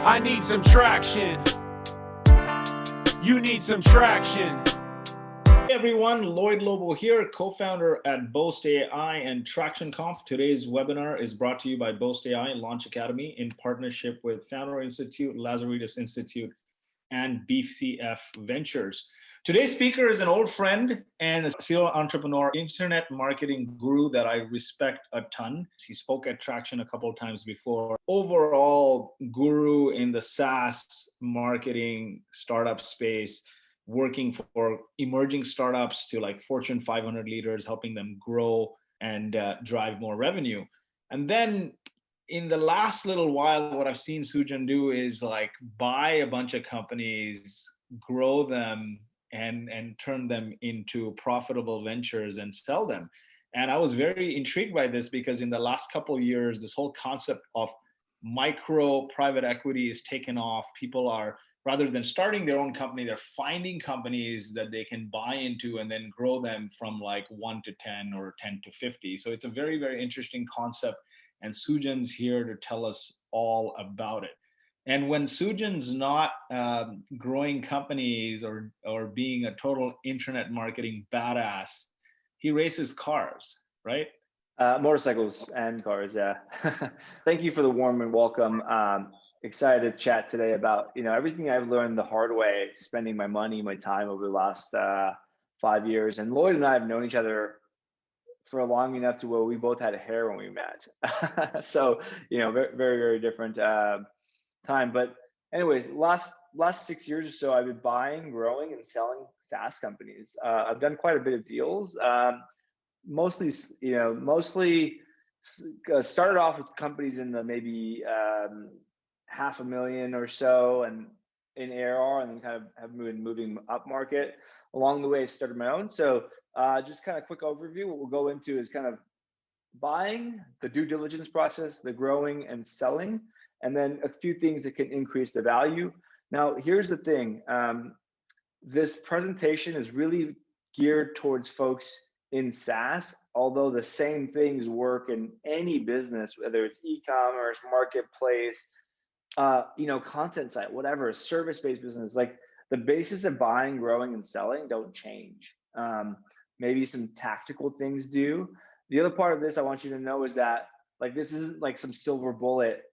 I need some traction. You need some traction. Hey everyone, Lloyd Lobo here, co-founder at Boast AI and Traction Conf. Today's webinar is brought to you by Boast AI Launch Academy in partnership with Founder Institute, Lazaridis Institute, and BCF Ventures. Today's speaker is an old friend and a serial entrepreneur, internet marketing guru that I respect a ton. He spoke at Traction a couple of times before. Overall guru in the SaaS marketing startup space, working for emerging startups to like Fortune 500 leaders, helping them grow and drive more revenue. And then in the last little while, what I've seen Sujan do is like buy a bunch of companies, grow them, and turn them into profitable ventures and sell them. And I was very intrigued by this because in the last couple of years, this whole concept of micro private equity is taken off. People are, rather than starting their own company, they're finding companies that they can buy into and then grow them from like 1 to 10 or 10 to 50. So it's a very, very interesting concept. And Sujan's here to tell us all about it. And when Sujan's not growing companies or being a total internet marketing badass, he races cars, right? Motorcycles and cars, yeah. Thank you for the warm and welcome. Excited to chat today about everything I've learned the hard way, spending my money, my time over the last 5 years. And Lloyd and I have known each other for long enough to where we both had hair when we met. So very, very different time. But anyways, last 6 years or so, I've been buying, growing, and selling SaaS companies. I've done quite a bit of deals. Mostly started off with companies in the maybe $500,000 or so and in ARR, and then kind of have been moving up market. Along the way, I started my own. So just kind of quick overview. What we'll go into is kind of buying, the due diligence process, the growing and selling, and then a few things that can increase the value. Now, here's the thing. This presentation is really geared towards folks in SaaS, although the same things work in any business, whether it's e-commerce, marketplace, content site, whatever, service-based business. Like the basis of buying, growing, and selling don't change. Maybe some tactical things do. The other part of this I want you to know is that like this isn't like some silver bullet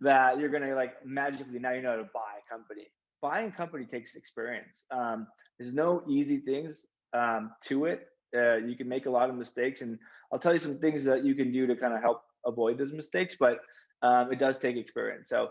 that you're gonna like magically now you know how to buy a company. Buying a company takes experience. There's no easy things to it. You can make a lot of mistakes, and I'll tell you some things that you can do to kind of help avoid those mistakes, but it does take experience. So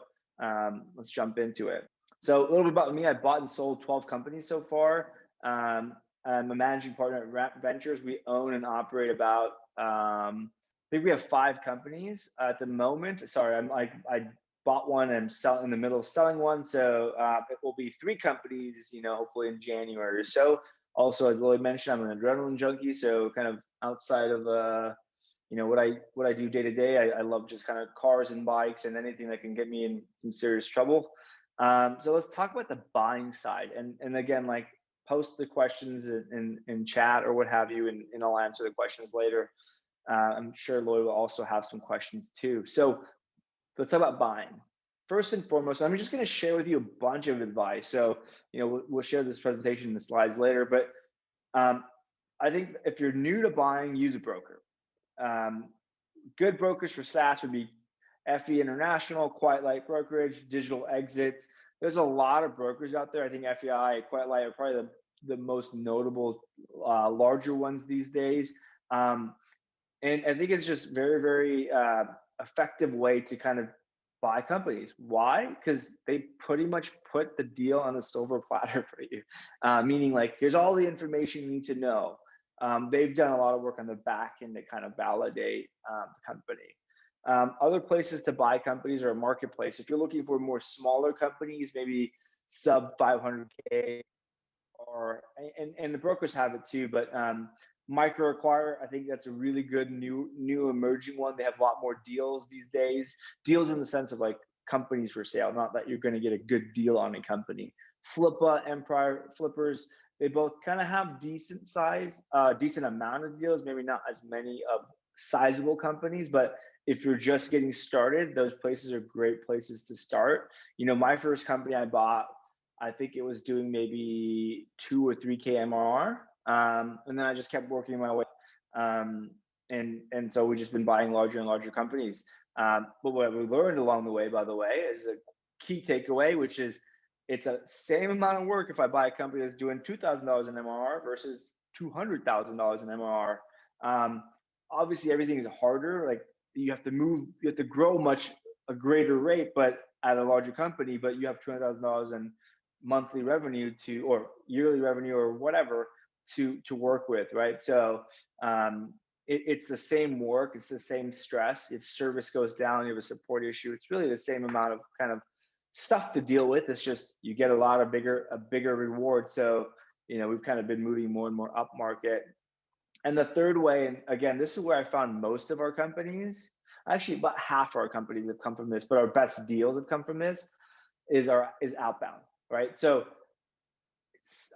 let's jump into it. So a little bit about me. I bought and sold 12 companies so far. I'm a managing partner at Ramp Ventures. We own and operate about, I think we have 5 companies at the moment. Sorry, I bought one and I'm in the middle of selling one. So it will be 3 companies, hopefully in January or so. Also, as Lloyd mentioned, I'm an adrenaline junkie. So kind of outside of, what I do day to day, I love just kind of cars and bikes and anything that can get me in some serious trouble. So let's talk about the buying side. And again, like post the questions in chat or what have you, and I'll answer the questions later. I'm sure Lloyd will also have some questions too. So let's talk about buying. First and foremost, I'm just going to share with you a bunch of advice. So, we'll share this presentation in the slides later, but I think if you're new to buying, use a broker. Good brokers for SaaS would be FE International, Quiet Light Brokerage, Digital Exits. There's a lot of brokers out there. I think FEI, Quiet Light are probably the most notable, larger ones these days. And I think it's just very, very effective way to kind of buy companies. Why? Because they pretty much put the deal on a silver platter for you, meaning like, here's all the information you need to know. They've done a lot of work on the back end to kind of validate the company. Other places to buy companies are a marketplace. If you're looking for more smaller companies, maybe sub 500K, and the brokers have it too, but Micro Acquire, I think that's a really good new emerging one. They have a lot more deals these days. Deals in the sense of like companies for sale, not that you're going to get a good deal on a company. FLIPPA, Empire Flippers, They both kind of have decent size, decent amount of deals, maybe not as many of sizable companies, but if you're just getting started, those places are great places to start. You know, my first company I bought, I think it was doing maybe 2 or 3K MRR. And then I just kept working my way. And so we've just been buying larger and larger companies. But what we learned along the way, by the way, is a key takeaway, which is it's a same amount of work if I buy a company that's doing $2,000 in MRR versus $200,000 in MRR. Obviously, everything is harder. Like you have to grow a greater rate, but at a larger company. But you have $200,000 in monthly revenue or yearly revenue or whatever to work with, right? So it's the same work, it's the same stress. If service goes down, you have a support issue, it's really the same amount of kind of stuff to deal with. It's just you get a bigger reward. So, you know, we've kind of been moving more and more up market. And the third way, and again, this is where I found most of our companies, actually about half our companies have come from this, but our best deals have come from this, is outbound, right? So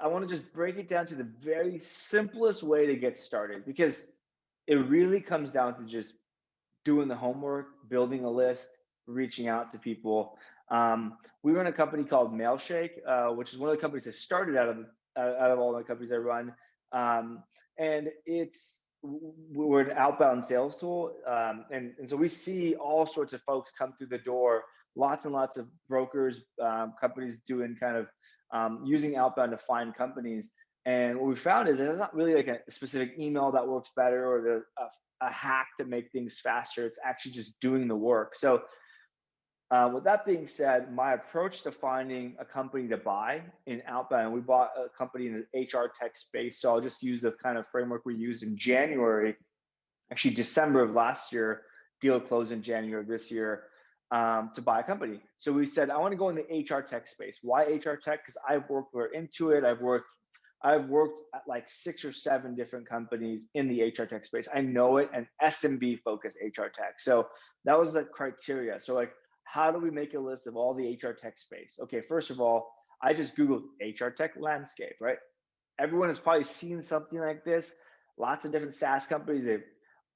I want to just break it down to the very simplest way to get started, because it really comes down to just doing the homework, building a list, reaching out to people. We run a company called Mailshake, which is one of the companies that started out of all the companies I run. And we're an outbound sales tool. And so we see all sorts of folks come through the door, lots and lots of brokers, companies doing kind of using outbound to find companies. And what we found is there's not really like a specific email that works better or a hack to make things faster. It's actually just doing the work. So with that being said, my approach to finding a company to buy in outbound, we bought a company in the HR tech space. So I'll just use the kind of framework we used in January, actually December of last year, deal closed in January of this year, to buy a company. So we said, I want to go in the HR tech space. Why HR tech? Because we're into it. I've worked at like 6 or 7 different companies in the HR tech space. I know it, and SMB focused HR tech. So that was the criteria. So like, how do we make a list of all the HR tech space? Okay, first of all, I just Googled HR tech landscape, right? Everyone has probably seen something like this. Lots of different SaaS companies,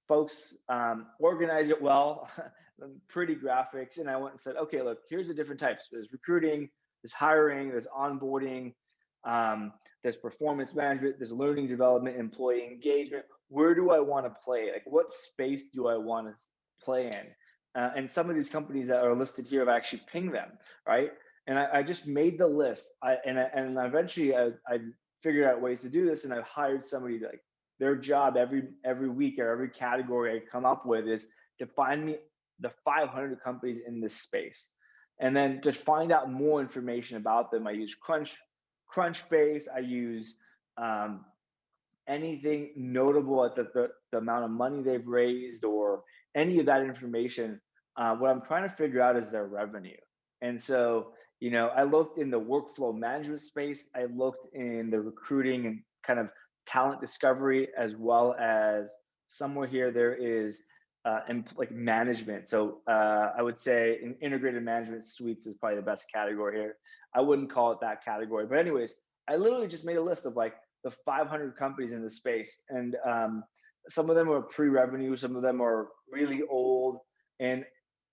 folks organize it well, pretty graphics. And I went and said, okay, look, here's the different types. There's recruiting, there's hiring, there's onboarding, there's performance management, there's learning development, employee engagement. Where do I want to play? Like, what space do I want to play in? And some of these companies that are listed here have actually pinged them, right? And I just made the list. And eventually I figured out ways to do this, and I hired somebody to, like, their job every week or every category I come up with is to find me the 500 companies in this space, and then to find out more information about them. I use Crunchbase. I use anything notable at the amount of money they've raised or any of that information. What I'm trying to figure out is their revenue. And so, you know, I looked in the workflow management space. I looked in the recruiting and kind of talent discovery, as well as somewhere here there is like management. So I would say in integrated management suites is probably the best category here. I wouldn't call it that category, but anyways, I literally just made a list of like the 500 companies in the space, and some of them are pre-revenue, some of them are really old, and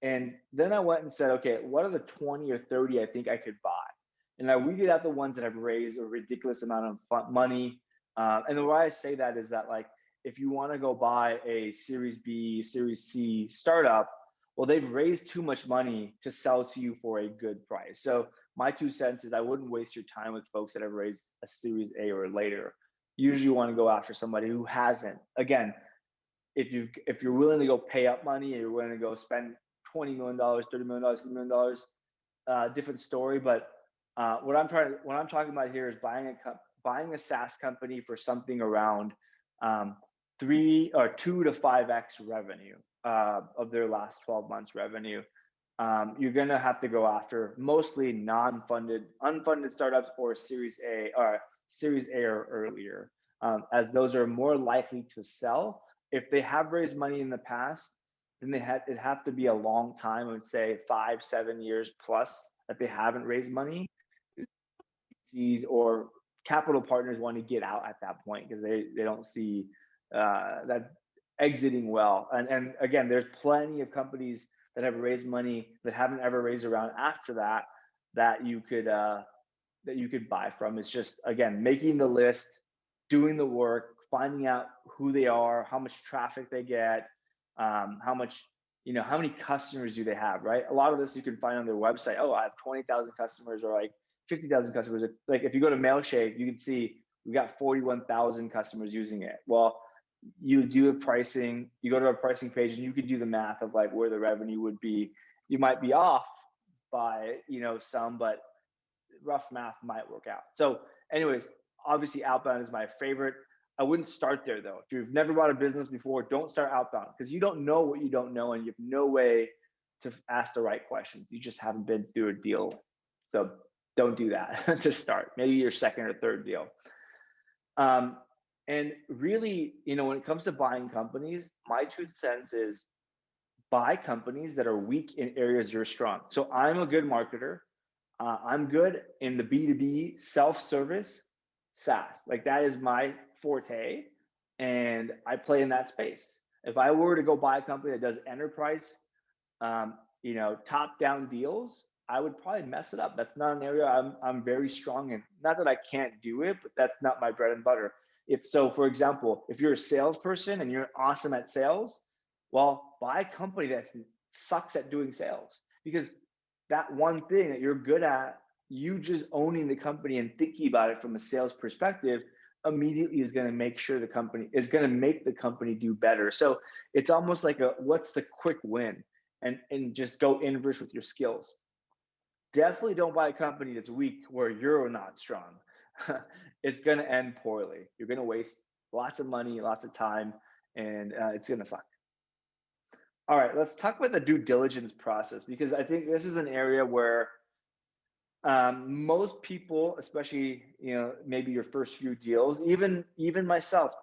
then I went and said, okay, what are the 20 or 30 I think I could buy? And I weeded out the ones that have raised a ridiculous amount of money. And the way I say that is that, like, if you want to go buy a Series B, Series C startup, well, they've raised too much money to sell to you for a good price. So my 2 cents is I wouldn't waste your time with folks that have raised a Series A or later. Usually you want to go after somebody who hasn't. Again, if you're willing to go pay up money and you're willing to go spend $20 million, $30 million, $50 million, different story. But what I'm talking about here is buying a SaaS company for something around 2 to 5x revenue of their last 12 months revenue. You're gonna have to go after mostly unfunded startups or Series A or earlier, as those are more likely to sell. If they have raised money in the past, then it'd have to be a long time. I would say 5-7 years plus that they haven't raised money. VCs or capital partners want to get out at that point because they don't see that exiting well. And again, there's plenty of companies that have raised money that haven't ever raised a round after that you could buy from. It's just, again, making the list, doing the work, finding out who they are, how much traffic they get, how much, how many customers do they have, right? A lot of this you can find on their website. Oh, I have 20,000 customers, or like 50,000 customers. Like if you go to Mailshake, you can see we got 41,000 customers using it. Well, you do a pricing, you go to a pricing page and you can do the math of like where the revenue would be. You might be off by, some, but rough math might work out. So anyways, obviously outbound is my favorite. I wouldn't start there though. If you've never bought a business before, don't start outbound, because you don't know what you don't know and you have no way to ask the right questions. You just haven't been through a deal. So don't do that to start. Maybe your second or third deal. And really, when it comes to buying companies, my 2 cents is buy companies that are weak in areas you're strong. So I'm a good marketer. I'm good in the B2B self-service SaaS. Like that is my forte, and I play in that space. If I were to go buy a company that does enterprise, top-down deals, I would probably mess it up. That's not an area I'm very strong in. Not that I can't do it, but that's not my bread and butter. For example, if you're a salesperson and you're awesome at sales, well, buy a company that sucks at doing sales, because that one thing that you're good at, you just owning the company and thinking about it from a sales perspective immediately is going to make the company do better. So it's almost like what's the quick win, and just go inverse with your skills. Definitely don't buy a company that's weak where you're not strong. It's going to end poorly. You're going to waste lots of money, lots of time, and it's going to suck. All right, let's talk about the due diligence process, because I think this is an area where most people, especially maybe your first few deals, even myself,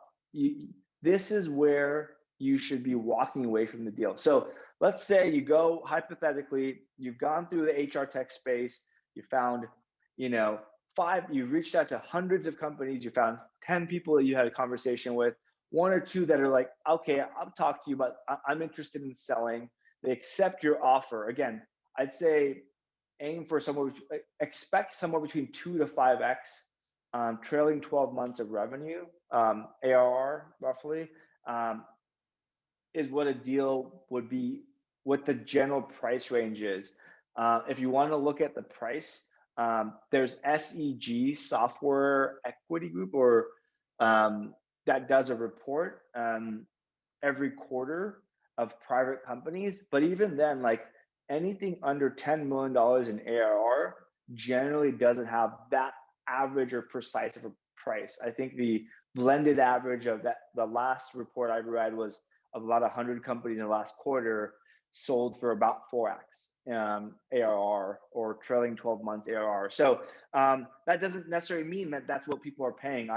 this is where you should be walking away from the deal. So let's say you go, hypothetically, you've gone through the HR tech space, you found you reached out to hundreds of companies, you found 10 people that you had a conversation with, 1 or 2 that are like, okay, I'll talk to you, but I'm interested in selling. They accept your offer. Again, I'd say expect somewhere between 2 to 5x trailing 12 months of revenue, ARR roughly, is what a deal would be, what the general price range is. If you want to look at the price, there's SEG, Software Equity Group, or that does a report every quarter of private companies. But even then, like anything under $10 million in ARR generally doesn't have that average or precise of a price. I think the blended average of that, the last report I read, was of about 100 companies in the last quarter sold for about 4x ARR, or trailing 12 months ARR. So that doesn't necessarily mean that that's what people are paying.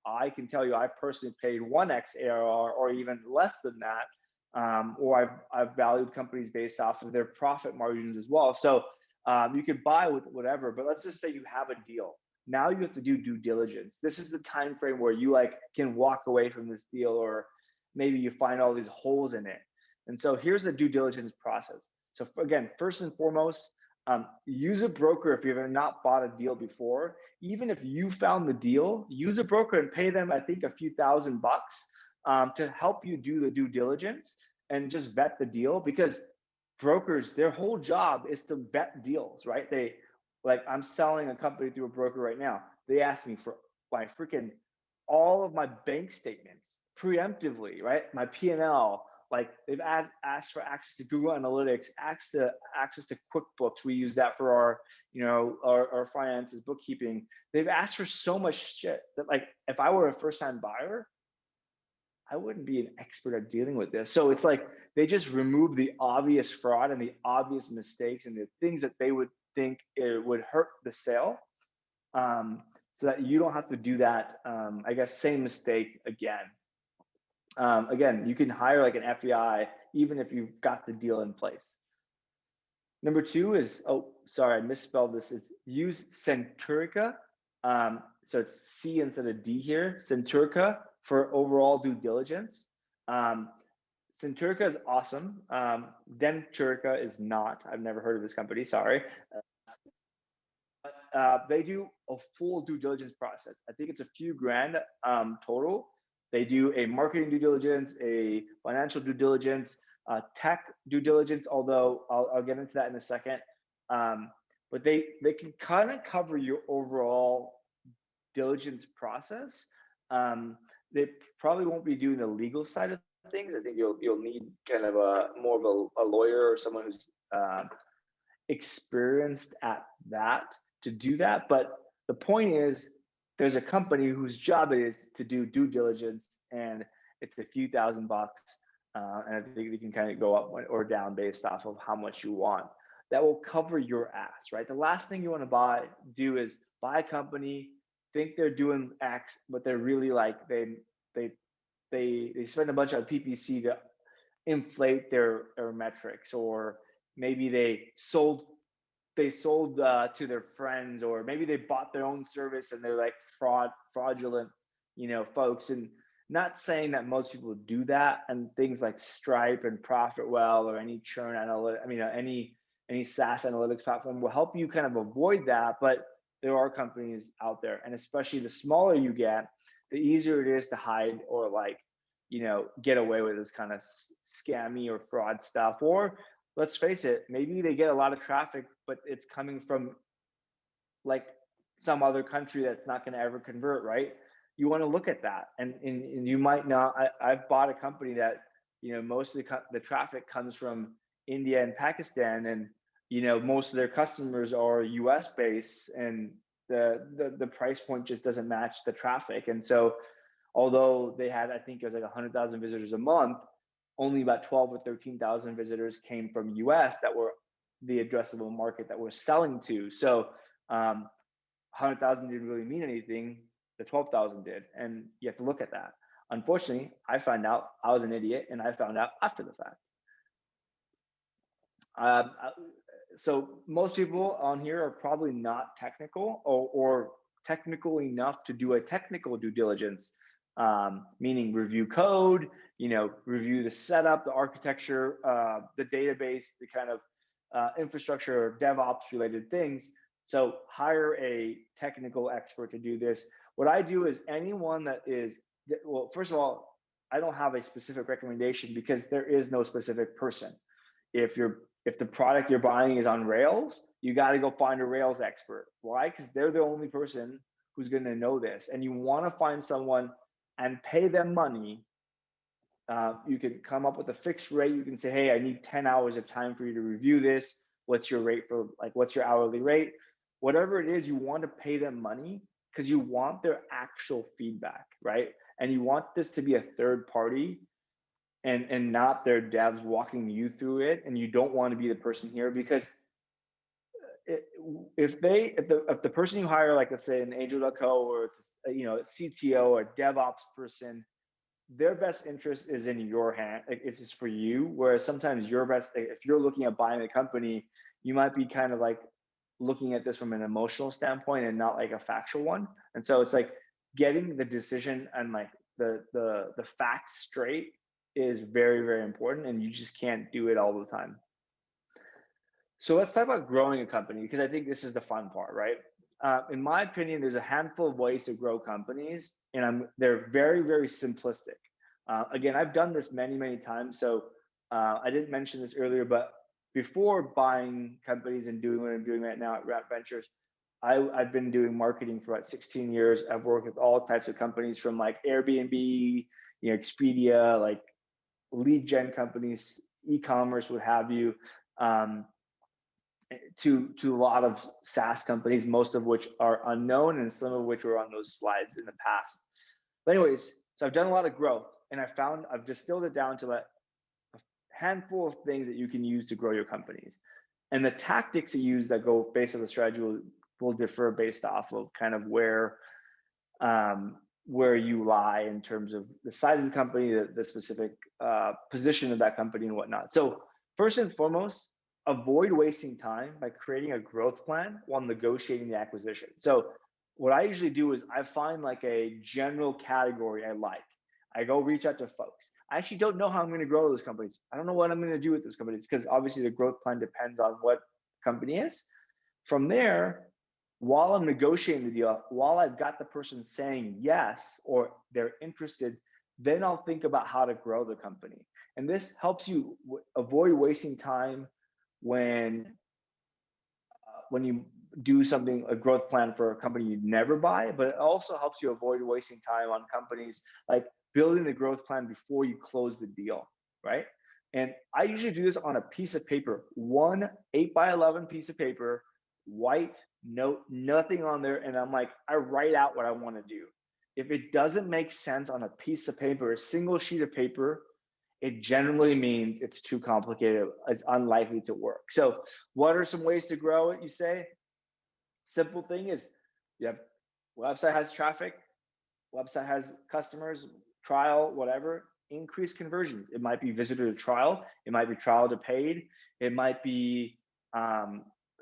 I can tell you, I personally paid 1x ARR or even less than that, or I've valued companies based off of their profit margins as well. So you could buy with whatever, but let's just say you have a deal. Now you have to do due diligence. This is the time frame where you can walk away from this deal, or maybe you find all these holes in it. And so here's the due diligence process. So again, first and foremost, use a broker if you've not bought a deal before. Even if you found the deal, use a broker and pay them, I think, a few $1,000 to help you do the due diligence and just vet the deal, because brokers, their whole job is to vet deals, right? I'm selling a company through a broker right now. They ask me for all of my bank statements preemptively, right? My P&L, they've asked for access to Google Analytics, access to QuickBooks. We use that for our finances, bookkeeping. They've asked for so much shit that if I were a first-time buyer, I wouldn't be an expert at dealing with this. So it's they just remove the obvious fraud and the obvious mistakes and the things that they would think it would hurt the sale, so that you don't have to do that, same mistake again. Again, you can hire an FBI even if you've got the deal in place. Number 2 is, I misspelled this. It's use DENTURICA. so it's C instead of D here, Centurica, for overall due diligence. Centurica is awesome. DENTURICA is not. I've never heard of this company, sorry. They do a full due diligence process. I think it's a few grand total. They do a marketing due diligence, a financial due diligence, tech due diligence, although I'll get into that in a second. But they can kind of cover your overall diligence process. They probably won't be doing the legal side of things. I think you'll need kind of more of a lawyer or someone who's experienced at that to do that. But the point is, there's a company whose job it is to do due diligence, and it's a few $1,000 bucks. And I think you can kind of go up or down based off of how much you want. That will cover your ass, right? The last thing you want to do is buy a company, think they're doing X, but they're really like they spend a bunch on PPC to inflate their metrics, or maybe they sold to their friends, or maybe they bought their own service and they're like fraudulent, folks. And not saying that most people do that, and things like Stripe and ProfitWell or any churn analytic, any SaaS analytics platform will help you kind of avoid that. But there are companies out there, and especially the smaller you get, the easier it is to hide or get away with this kind of scammy or fraud stuff. Or let's face it, maybe they get a lot of traffic, but it's coming from like some other country that's not going to ever convert, right? You want to look at that, and you might not. I've bought a company that most of the traffic comes from India and Pakistan, and most of their customers are US based, and the price point just doesn't match the traffic. And so although they had, I think it was like 100,000 visitors a month, only about 12 or 13,000 visitors came from US that were the addressable market that we're selling to. So 100,000 didn't really mean anything. The 12,000 did, and you have to look at that. Unfortunately, I found out I was an idiot, and I found out after the fact. So most people on here are probably not technical or technical enough to do a technical due diligence, meaning review code, review the setup, the architecture, the database, the kind of infrastructure or DevOps related things. So hire a technical expert to do this. What I do is anyone that is, well, first of all, I don't have a specific recommendation because there is no specific person. If the product you're buying is on Rails, you got to go find a Rails expert. Why? Because they're the only person who's going to know this. And you want to find someone and pay them money. You can come up with a fixed rate. You can say, hey, I need 10 hours of time for you to review this. What's your rate for, what's your hourly rate? Whatever it is, you want to pay them money because you want their actual feedback, right? And you want this to be a third party and not their devs walking you through it. And you don't want to be the person here, because if the person you hire, like let's say an Angel.co, or it's a CTO or a DevOps person, their best interest is in your hand. It's just for you. Whereas sometimes your best, if you're looking at buying a company, you might be kind of like looking at this from an emotional standpoint and not like a factual one. And so it's like getting the decision and like the facts straight is very, very important, and you just can't do it all the time. So let's talk about growing a company, because I think this is the fun part, right? In my opinion, there's a handful of ways to grow companies, and they're very, very simplistic. Again, I've done this many, many times. So I didn't mention this earlier, but before buying companies and doing what I'm doing right now at Rat Ventures, I've been doing marketing for about 16 years. I've worked with all types of companies, from like Airbnb, Expedia, like lead gen companies, e-commerce, what have you, to a lot of SaaS companies, most of which are unknown and some of which were on those slides in the past. But anyways, so I've done a lot of growth, and I've distilled it down to a handful of things that you can use to grow your companies. And the tactics you use that go based on the strategy will differ based off of kind of where you lie in terms of the size of the company, the specific position of that company and whatnot. So first and foremost, avoid wasting time by creating a growth plan while negotiating the acquisition. So what I usually do is I find like a general category I like. I go reach out to folks. I actually don't know how I'm going to grow those companies. I don't know what I'm going to do with those companies because obviously the growth plan depends on what company is. From there, while I'm negotiating the deal, while I've got the person saying yes or they're interested, then I'll think about how to grow the company. And this helps you avoid wasting time when you do something, a growth plan for a company you'd never buy, but it also helps you avoid wasting time on companies, like building the growth plan before you close the deal, right? And I usually do this on a piece of paper, one 8x11 piece of paper, white, note, nothing on there. And I'm like, I write out what I want to do. If it doesn't make sense on a piece of paper, a single sheet of paper, it generally means it's too complicated. It's unlikely to work. So what are some ways to grow it, you say? Simple thing is, you have website has traffic, website has customers, trial, whatever, increase conversions. It might be visitor to trial, it might be trial to paid, it might be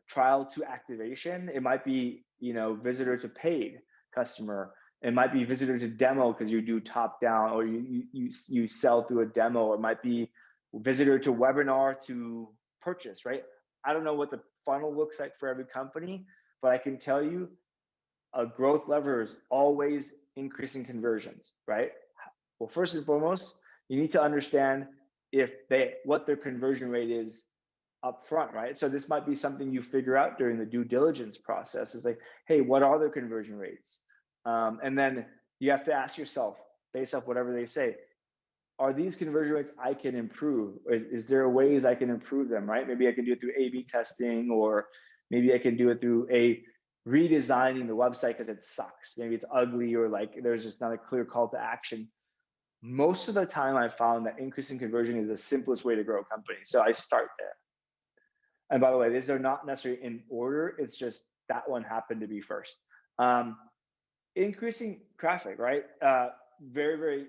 trial to activation, it might be, you know, visitor to paid customer. It might be visitor to demo because you do top down, or you sell through a demo, or it might be visitor to webinar to purchase, right? I don't know what the funnel looks like for every company, but I can tell you a growth lever is always increasing conversions, right? Well, first and foremost, you need to understand what their conversion rate is up front, right? So this might be something you figure out during the due diligence process. Is like, hey, what are their conversion rates? And then you have to ask yourself, based off whatever they say, are these conversion rates I can improve? Is there ways I can improve them, right? Maybe I can do it through A/B testing, or maybe I can do it through redesigning the website because it sucks. Maybe it's ugly, or like there's just not a clear call to action. Most of the time I found that increasing conversion is the simplest way to grow a company. So I start there. And by the way, these are not necessarily in order. It's just that one happened to be first. Increasing traffic, right? Very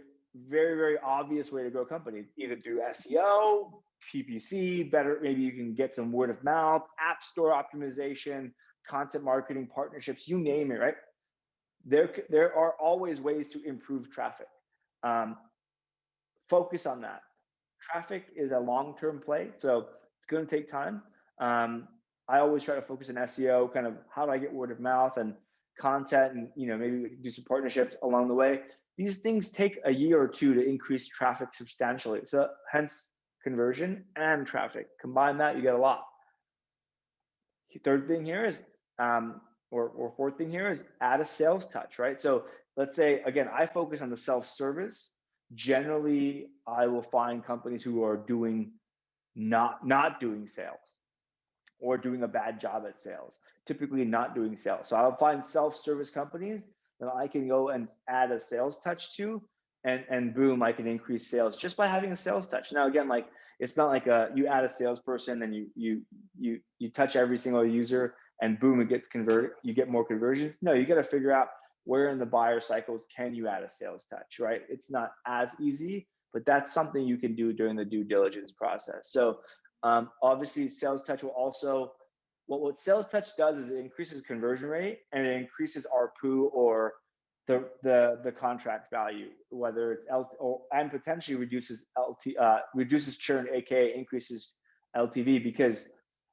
obvious way to grow a company, either through SEO, PPC, better, maybe you can get some word of mouth, app store optimization, content marketing, partnerships, you name it, right? There are always ways to improve traffic. Focus on that. Traffic is a long-term play, so it's going to take time. I always try to focus on SEO, kind of how do I get word of mouth and content, and you know, maybe we can do some partnerships along the way. These things take a year or two to increase traffic substantially. So hence conversion and traffic. Combine that, you get a lot. Third thing here is, or fourth thing here is add a sales touch, right? So let's say, again, I focus on the self-service. Generally, I will find companies who are doing not doing sales, or doing a bad job at sales, typically not doing sales. So I'll find self-service companies that I can go and add a sales touch to, and boom, I can increase sales just by having a sales touch. Now, again, like, it's not like you add a salesperson and you touch every single user and boom, it gets converted, you get more conversions. No, you got to figure out where in the buyer cycles can you add a sales touch, right? It's not as easy, but that's something you can do during the due diligence process. So obviously sales touch will also, what sales touch does is it increases conversion rate, and it increases ARPU, or the contract value, whether it's and potentially reduces reduces churn, aka increases LTV, because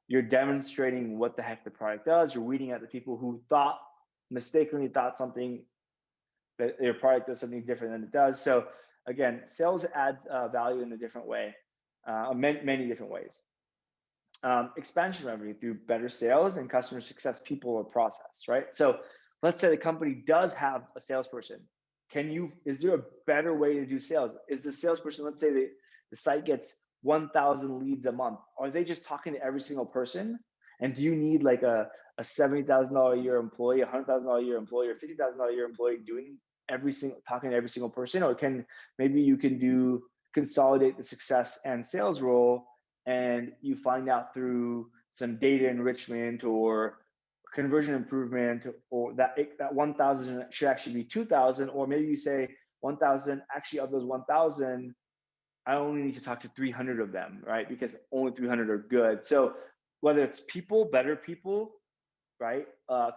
you're demonstrating what the heck the product does. You're weeding out the people who mistakenly thought something, that your product does something different than it does. So again, sales adds value in a different way, many different ways. Expansion revenue through better sales and customer success people or process, right? So let's say the company does have a salesperson. Is there a better way to do sales? Is the salesperson, let's say the site gets 1,000 leads a month. Are they just talking to every single person? And do you need like a $70,000 a year employee, $100,000 a year employee, or $50,000 a year employee talking to every single person? Or maybe you can consolidate the success and sales role, and you find out through some data enrichment or conversion improvement, or that 1,000 should actually be 2,000, or maybe you say 1,000, actually of those 1,000, I only need to talk to 300 of them, right? Because only 300 are good. So whether it's better people, right?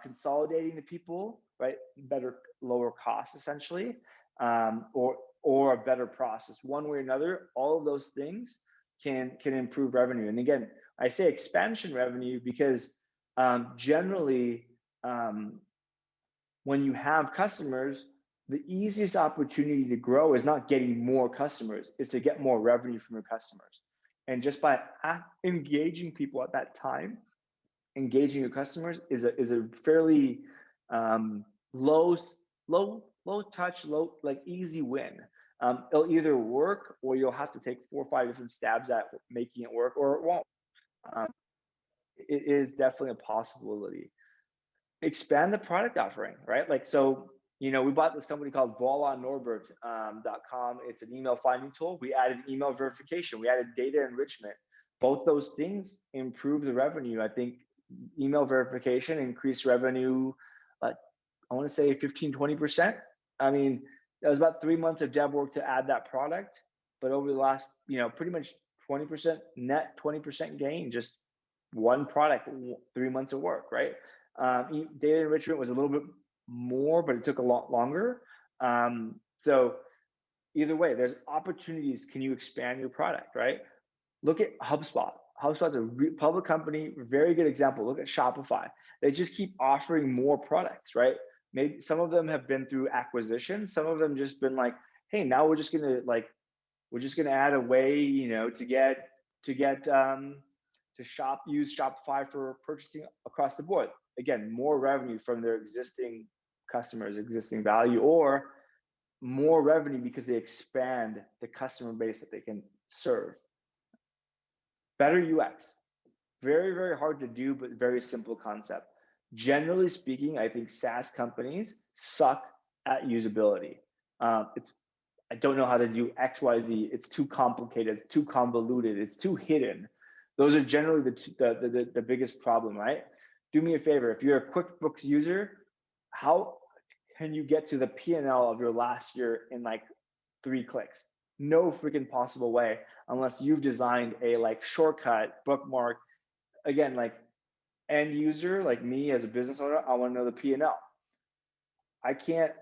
Consolidating the people, right? Better, lower costs essentially, or a better process. One way or another, all of those things can improve revenue. And again, I say expansion revenue because generally, when you have customers, the easiest opportunity to grow is not getting more customers, is to get more revenue from your customers. And just by engaging people at that time, engaging your customers is a fairly low touch, like easy win. It'll either work, or you'll have to take 4 or 5 different stabs at making it work, or it won't. It is definitely a possibility. Expand the product offering, right? Like, so, you know, we bought this company called VoilaNorbert.com. It's an email finding tool. We added email verification. We added data enrichment. Both those things improve the revenue. I think email verification increased revenue, I want to say 15, 20%. I mean, that was about 3 months of dev work to add that product. But over the last, you know, pretty much 20% net, 20% gain, just one product, 3 months of work, right? Data enrichment was a little bit more, but it took a lot longer. So either way, there's opportunities. Can you expand your product, right? Look at HubSpot. HubSpot's a public company, very good example. Look at Shopify. They just keep offering more products, right? Maybe some of them have been through acquisition. Some of them just been like, hey, now we're just gonna add a way, you know, use Shopify for purchasing across the board. Again, more revenue from their existing customers, existing value, or more revenue because they expand the customer base that they can serve. Better UX, very, very hard to do, but very simple concept. Generally speaking, I think SaaS companies suck at usability. I don't know how to do X, Y, Z. It's too complicated. It's too convoluted. It's too hidden. Those are generally the biggest problem, right? Do me a favor. If you're a QuickBooks user, how can you get to the P&L of your last year in like 3 clicks? No freaking possible way, unless you've designed a like shortcut bookmark. Again, like end user, like me as a business owner, I want to know the P&L. I can't,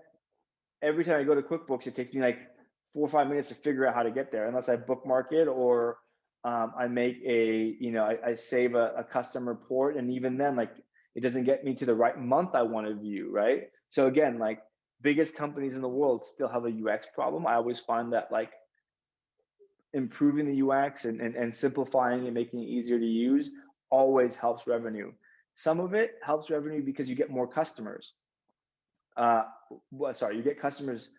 every time I go to QuickBooks, it takes me like 4 or 5 minutes to figure out how to get there, unless I bookmark it, or I make a, you know, I save a custom report, and even then, like, it doesn't get me to the right month I want to view, right? So again, like, biggest companies in the world still have a UX problem. I always find that like improving the UX and simplifying it, making it easier to use, always helps revenue. Some of it helps revenue because you get more customers. You get customers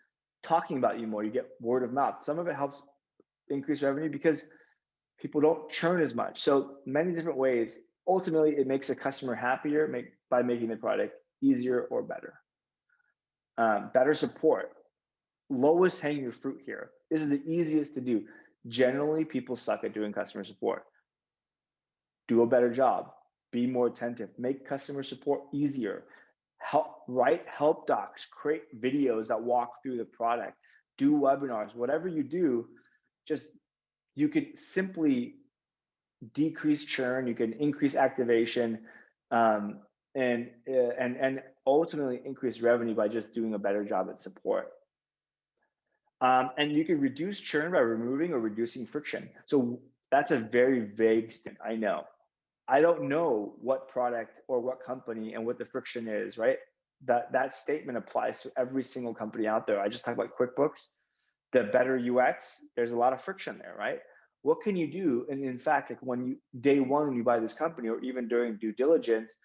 talking about you more, you get word of mouth. Some of it helps increase revenue because people don't churn as much. So many different ways. Ultimately, it makes a customer happier by making the product easier or better. Better support. Lowest hanging fruit here. This is the easiest to do. Generally, people suck at doing customer support. Do a better job. Be more attentive. Make customer support easier. Write help docs. Create videos that walk through the product. Do webinars. Whatever you do, just you could simply decrease churn. You can increase activation, and ultimately increase revenue by just doing a better job at support. And you can reduce churn by removing or reducing friction. So that's a very vague statement, I know. I don't know what product or what company and what the friction is, right? That statement applies to every single company out there. I just talked about QuickBooks, the better UX, there's a lot of friction there, right? What can you do? And in fact, like when day one, when you buy this company, or even during due diligence,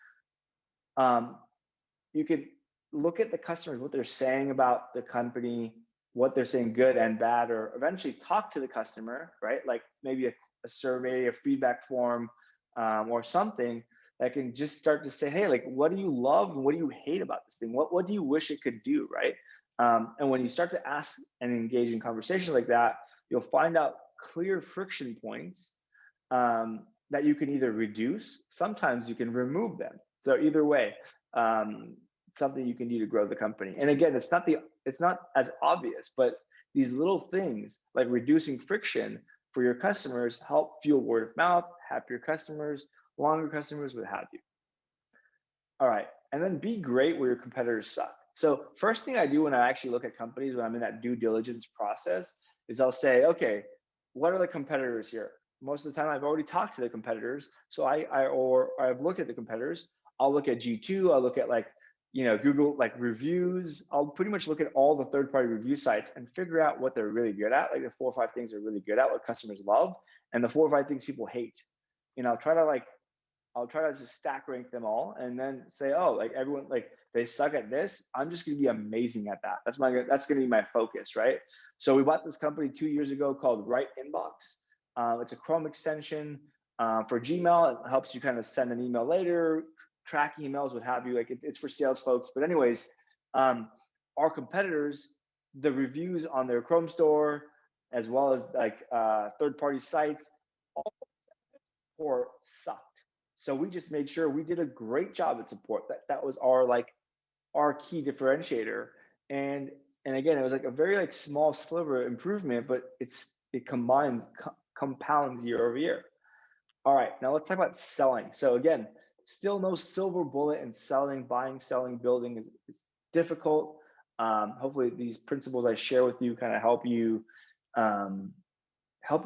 you could look at the customers, what they're saying about the company, what they're saying good and bad, or eventually talk to the customer, right? Like maybe a survey, a feedback form, or something that can just start to say, hey, like, what do you love and what do you hate about this thing? What do you wish it could do, right? And when you start to ask and engage in conversations like that, you'll find out clear friction points that you can either reduce, sometimes you can remove them. So either way, something you can do to grow the company. And again, it's not as obvious, but these little things like reducing friction for your customers help fuel word of mouth, happier customers, longer customers, what have you. All right, and then be great where your competitors suck. So first thing I do when I actually look at companies, when I'm in that due diligence process, is I'll say, okay, what are the competitors here? Most of the time I've already talked to the competitors. So I've looked at the competitors. I'll look at G2, I'll look at like, Google like reviews. I'll pretty much look at all the third-party review sites and figure out what they're really good at, like the 4 or 5 things they're really good at, what customers love, and the 4 or 5 things people hate. I'll try to just stack rank them all and then say, oh, like everyone, like they suck at this. I'm just gonna be amazing at that. That's gonna be my focus, right? So we bought this company 2 years ago called Right Inbox. It's a Chrome extension for Gmail. It helps you kind of send an email later, track emails, what have you. Like it's for sales folks. But anyways, our competitors, the reviews on their Chrome store, as well as like third-party sites, all support sucked. So we just made sure we did a great job at support. That was our key differentiator. And again, it was like a very like small sliver improvement, but it compounds year over year. All right, now let's talk about selling. So again, still no silver bullet in selling. Buying, selling, building is difficult. Hopefully these principles I share with you kind of help you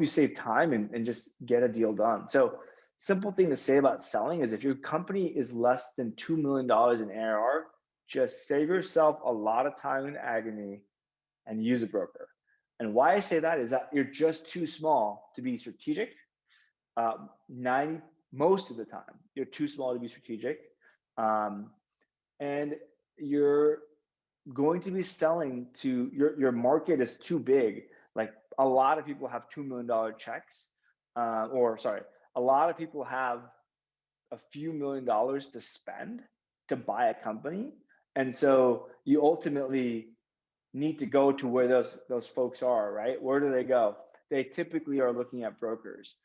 save time and just get a deal done. So simple thing to say about selling is if your company is less than $2 million in ARR, just save yourself a lot of time and agony and use a broker. And why I say that is that you're just too small to be strategic. Most of the time, you're too small to be strategic. And you're going to be selling to, your market is too big. Like a lot of people have $2 million checks, a lot of people have a few $1,000,000 to spend to buy a company. And so you ultimately need to go to where those folks are, right? Where do they go? They typically are looking at brokers.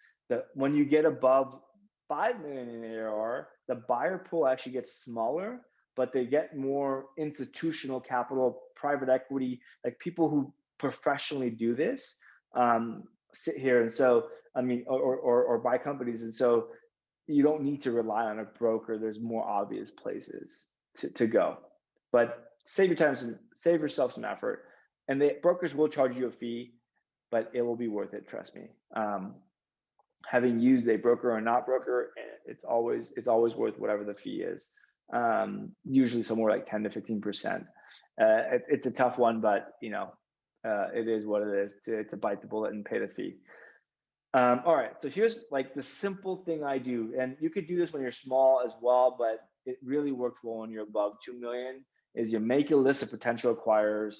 When you get above 5 million in ARR, the buyer pool actually gets smaller, but they get more institutional capital, private equity, like people who professionally do this, sit here. And so, I mean, or buy companies. And so you don't need to rely on a broker. There's more obvious places to go, but save yourself some effort. And the brokers will charge you a fee, but it will be worth it. Trust me. Having used a broker or not broker, it's always worth whatever the fee is. Usually somewhere like 10 to 15%. It's a tough one, but it is what it is to bite the bullet and pay the fee. All right, so here's like the simple thing I do, and you could do this when you're small as well, but it really works well when you're above 2 million, is you make a list of potential acquirers,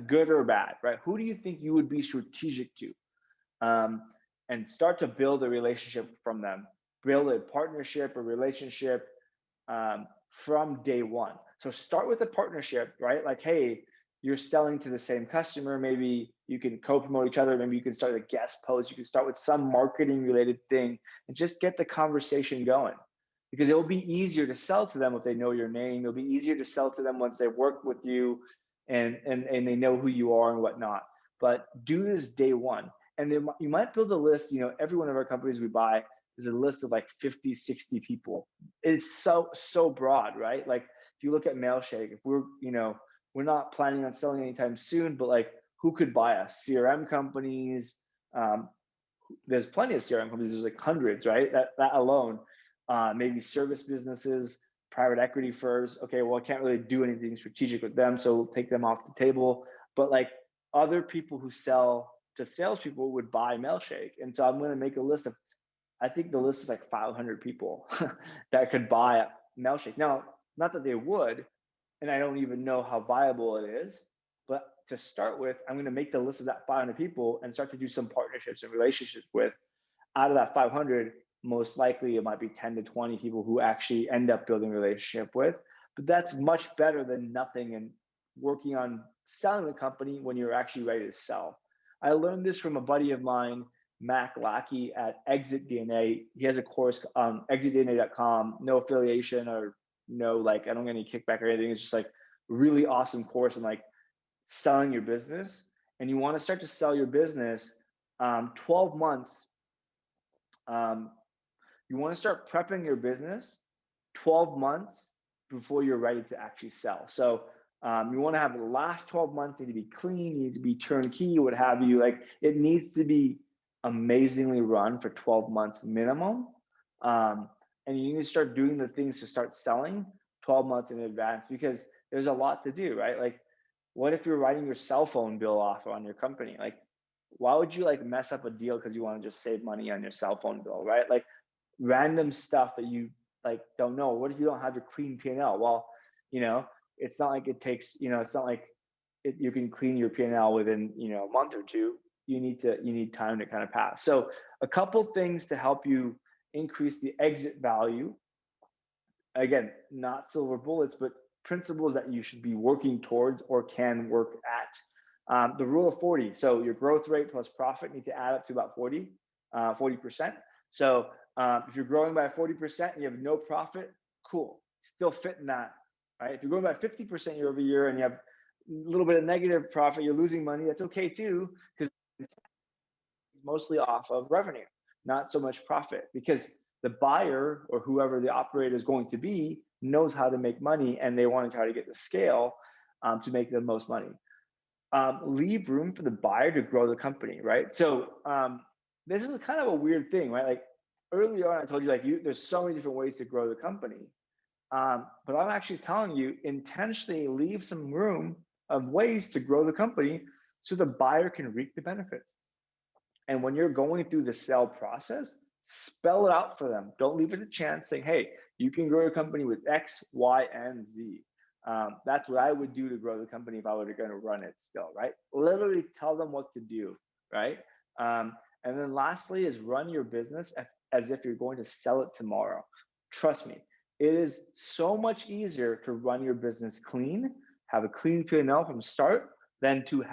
good or bad, right? Who do you think you would be strategic to? And start to build a relationship from them, build a partnership, a relationship from day one. So start with a partnership, right? Like, hey, you're selling to the same customer. Maybe you can co-promote each other. Maybe you can start a guest post. You can start with some marketing related thing and just get the conversation going, because it will be easier to sell to them if they know your name. It'll be easier to sell to them once they work with you and they know who you are and whatnot. But do this day one. And then you might build a list. Every one of our companies we buy is a list of like 50, 60 people. It's so broad, right? Like if you look at Mailshake, if we're not planning on selling anytime soon, but like who could buy us? CRM companies. There's plenty of CRM companies. There's like hundreds, right? That alone. Maybe service businesses, private equity firms. Okay, well, I can't really do anything strategic with them, so we'll take them off the table. But like other people who sell to salespeople would buy Mailshake. And so I'm going to make a list of, I think the list is like 500 people that could buy Mailshake. Now, not that they would, and I don't even know how viable it is, but to start with, I'm going to make the list of that 500 people and start to do some partnerships and relationships with. Out of that 500, most likely it might be 10 to 20 people who actually end up building a relationship with. But that's much better than nothing and working on selling the company when you're actually ready to sell. I learned this from a buddy of mine, Mac Lackey at Exit DNA. He has a course on exitdna.com, no affiliation or no, like, I don't get any kickback or anything. It's just like really awesome course on like selling your business. And you want to start to sell your business 12 months. You want to start prepping your business 12 months before you're ready to actually sell. So You want to have the last 12 months need to be clean, need to be turnkey, what have you. Like it needs to be amazingly run for 12 months minimum. And you need to start doing the things to start selling 12 months in advance, because there's a lot to do, right? Like, what if you're writing your cell phone bill off on your company? Like, why would you like mess up a deal because you want to just save money on your cell phone bill, right? Like random stuff that you like don't know. What if you don't have your clean P&L? Well, you know, it's not like it takes, you know, it's not like you can clean your P&L within, you know, a month or two. You need time to kind of pass. So a couple things to help you increase the exit value. Again, not silver bullets, but principles that you should be working towards or can work at. The rule of 40. So your growth rate plus profit need to add up to about 40%. So if you're growing by 40% and you have no profit, cool, still fit in that, right? If you're growing by 50% year over year and you have a little bit of negative profit, you're losing money, that's okay too, because it's mostly off of revenue, not so much profit, because the buyer or whoever the operator is going to be knows how to make money and they want to try to get the scale to make the most money. Leave room for the buyer to grow the company, right? So this is kind of a weird thing, right? Like earlier on, I told you like there's so many different ways to grow the company. But I'm actually telling you, intentionally leave some room of ways to grow the company so the buyer can reap the benefits. And when you're going through the sale process, spell it out for them. Don't leave it to chance, saying, hey, you can grow your company with X, Y, and Z. That's what I would do to grow the company if I were going to run it still, right? Literally tell them what to do, right? And then lastly is run your business as if you're going to sell it tomorrow. Trust me, it is so much easier to run your business clean, have a clean P&L from start, than to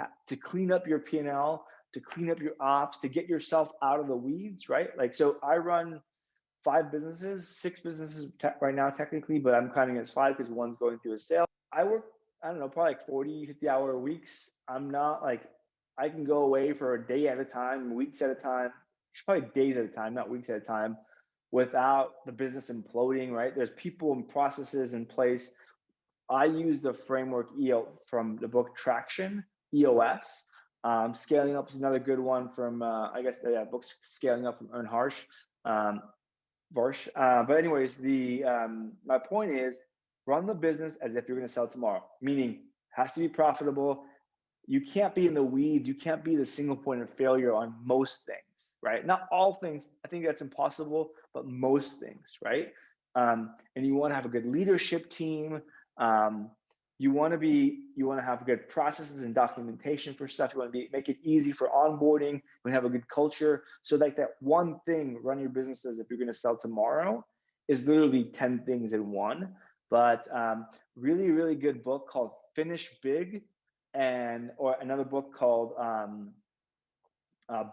clean up your P&L, to clean up your ops, to get yourself out of the weeds, right? Like, so I run 6 businesses right now technically, but I'm counting as 5 because one's going through a sale. I work, I don't know, probably like 40, 50 hour weeks. I'm not like, I can go away for a day at a time, weeks at a time, probably days at a time, not weeks at a time, without the business imploding, right? There's people and processes in place. I use the framework from the book Traction, EOS. Scaling Up is another good one from, books Scaling Up from Ern Harsh. But anyways, my point is run the business as if you're going to sell tomorrow, meaning it has to be profitable. You can't be in the weeds. You can't be the single point of failure on most things, right? Not all things. I think that's impossible, but most things, right? And you want to have a good leadership team. You want to have good processes and documentation for stuff. You want to make it easy for onboarding. You want to have a good culture. So like that one thing, run your business as if you're going to sell tomorrow, is literally 10 things in one. But really, really good book called Finish Big, or another book called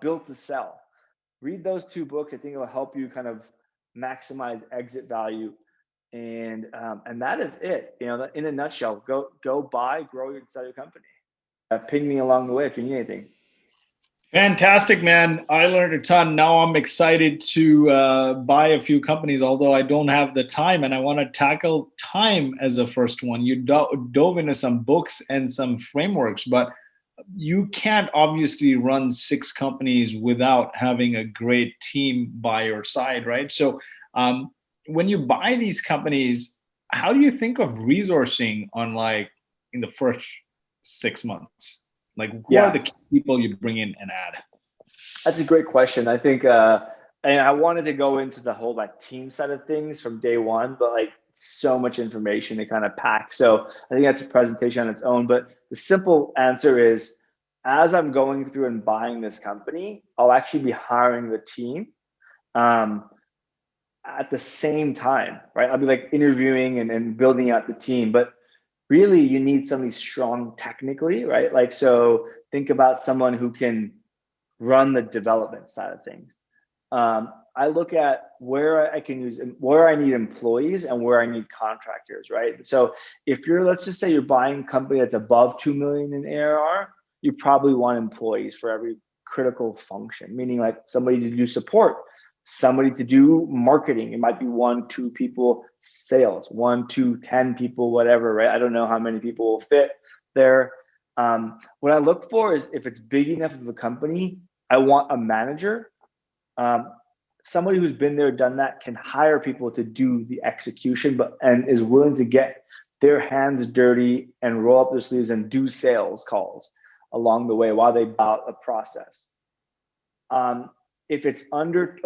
Built to Sell. Read those 2 books. I think it will help you kind of maximize exit value. And that is it, you know, in a nutshell. Go buy, grow and sell your company. Ping me along the way if you need anything. Fantastic, man. I learned a ton. Now I'm excited to buy a few companies, although I don't have the time, and I want to tackle time as the first one. You dove into some books and some frameworks, but you can't obviously run 6 companies without having a great team by your side, right? So when you buy these companies, how do you think of resourcing on like in the first 6 months? Like who are the key people you bring in and add? That's a great question. I think, and I wanted to go into the whole like team side of things from day one, but like so much information to kind of pack. So I think that's a presentation on its own. But the simple answer is, as I'm going through and buying this company, I'll actually be hiring the team at the same time, right? I'll be like interviewing and building out the team, but really you need somebody strong technically, right? Like, so think about someone who can run the development side of things. I look at where I can use, where I need employees and where I need contractors, right? So if let's just say you're buying a company that's above 2 million in ARR, you probably want employees for every critical function, meaning like somebody to do support, somebody to do marketing. It might be 1, 2 people, sales, 1, 2, 10 people, whatever, right? I don't know how many people will fit there. What I look for is if it's big enough of a company, I want a manager, somebody who's been there, done that, can hire people to do the execution, and is willing to get their hands dirty and roll up their sleeves and do sales calls along the way while they bout a process. If it's under,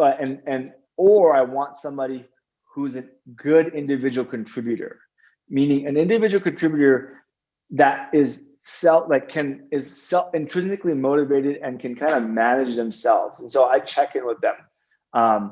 or I want somebody who's a good individual contributor, meaning an individual contributor that is intrinsically motivated and can kind of manage themselves. And so I check in with them. I